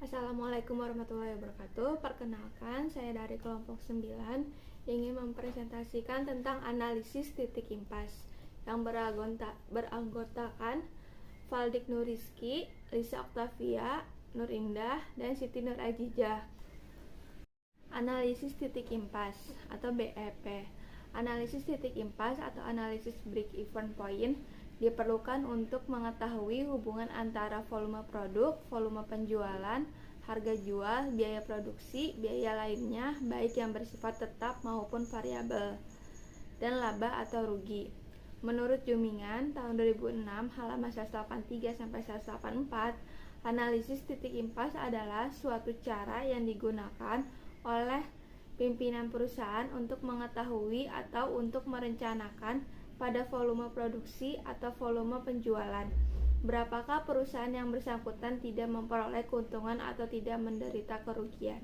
Assalamualaikum warahmatullahi wabarakatuh. Perkenalkan, saya dari kelompok 9 ingin mempresentasikan tentang analisis titik impas yang beranggotakan Valdik Nuriski, Lisa Octavia, Nur Indah, dan Siti Nur Ajijah. Analisis titik impas atau BEP. Analisis titik impas atau analisis break-even point diperlukan untuk mengetahui hubungan antara volume produk, volume penjualan, harga jual, biaya produksi, biaya lainnya baik yang bersifat tetap maupun variabel, dan laba atau rugi. Menurut Jumingan tahun 2006 halaman 183-184, analisis titik impas adalah suatu cara yang digunakan oleh pimpinan perusahaan untuk mengetahui atau untuk merencanakan pada volume produksi atau volume penjualan berapakah perusahaan yang bersangkutan tidak memperoleh keuntungan atau tidak menderita kerugian.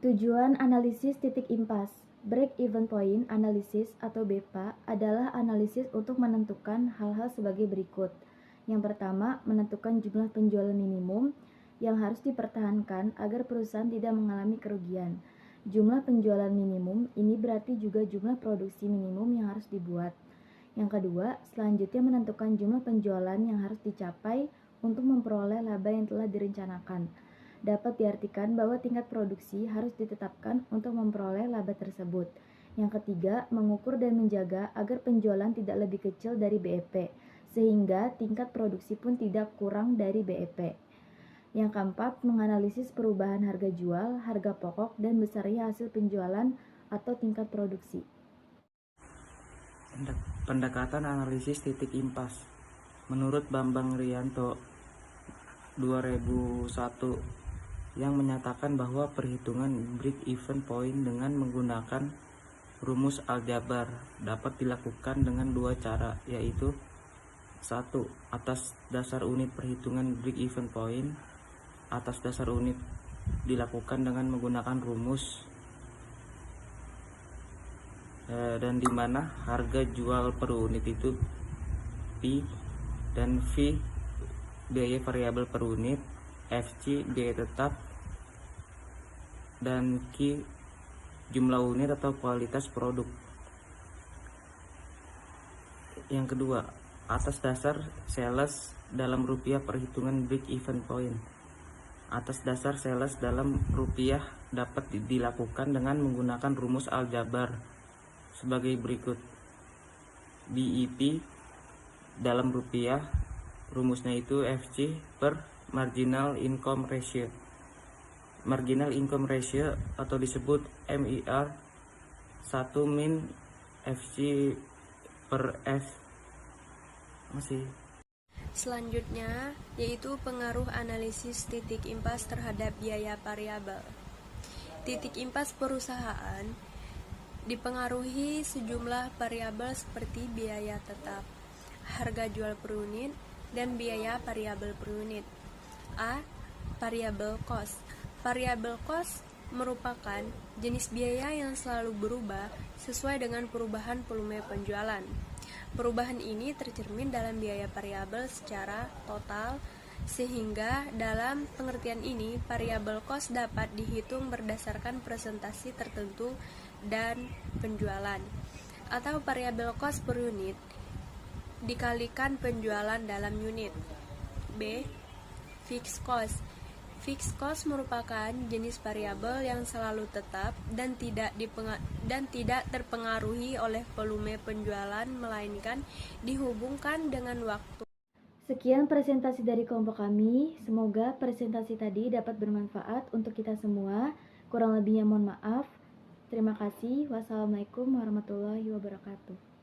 Tujuan analisis titik impas break-even point analysis atau BEPA adalah analisis untuk menentukan hal-hal sebagai berikut. Yang pertama, menentukan jumlah penjualan minimum yang harus dipertahankan agar perusahaan tidak mengalami kerugian. Jumlah penjualan minimum ini berarti juga jumlah produksi minimum yang harus dibuat. Yang kedua, selanjutnya menentukan jumlah penjualan yang harus dicapai untuk memperoleh laba yang telah direncanakan. Dapat diartikan bahwa tingkat produksi harus ditetapkan untuk memperoleh laba tersebut. Yang ketiga, mengukur dan menjaga agar penjualan tidak lebih kecil dari BEP, sehingga tingkat produksi pun tidak kurang dari BEP. Yang keempat, menganalisis perubahan harga jual, harga pokok, dan besarnya hasil penjualan atau tingkat produksi. Pendekatan analisis titik impas. Menurut Bambang Rianto 2001 yang menyatakan bahwa perhitungan break-even point dengan menggunakan rumus aljabar dapat dilakukan dengan dua cara, yaitu 1. Atas dasar unit perhitungan break-even point. Atas dasar unit dilakukan dengan menggunakan rumus dan di mana harga jual per unit itu P dan V biaya variabel per unit, FC biaya tetap, dan Q jumlah unit atau kualitas produk. Yang kedua, atas dasar sales dalam rupiah perhitungan break even point. Atas dasar sales dalam rupiah dapat dilakukan dengan menggunakan rumus aljabar sebagai berikut. BEP dalam rupiah, rumusnya itu FC per marginal income ratio. Marginal income ratio atau disebut MIR 1 min FC per F. Selanjutnya, yaitu pengaruh analisis titik impas terhadap biaya variabel. Titik impas perusahaan dipengaruhi sejumlah variabel seperti biaya tetap, harga jual per unit, dan biaya variabel per unit. A. Variable cost. Variable cost merupakan jenis biaya yang selalu berubah sesuai dengan perubahan volume penjualan. Perubahan ini tercermin dalam biaya variabel secara total, sehingga dalam pengertian ini variable cost dapat dihitung berdasarkan presentasi tertentu dan penjualan, atau variable cost per unit dikalikan penjualan dalam unit. B. Fixed cost. Fixed cost merupakan jenis variabel yang selalu tetap dan tidak terpengaruhi oleh volume penjualan, melainkan dihubungkan dengan waktu. Sekian presentasi dari kelompok kami. Semoga presentasi tadi dapat bermanfaat untuk kita semua. Kurang lebihnya mohon maaf. Terima kasih. Wassalamualaikum warahmatullahi wabarakatuh.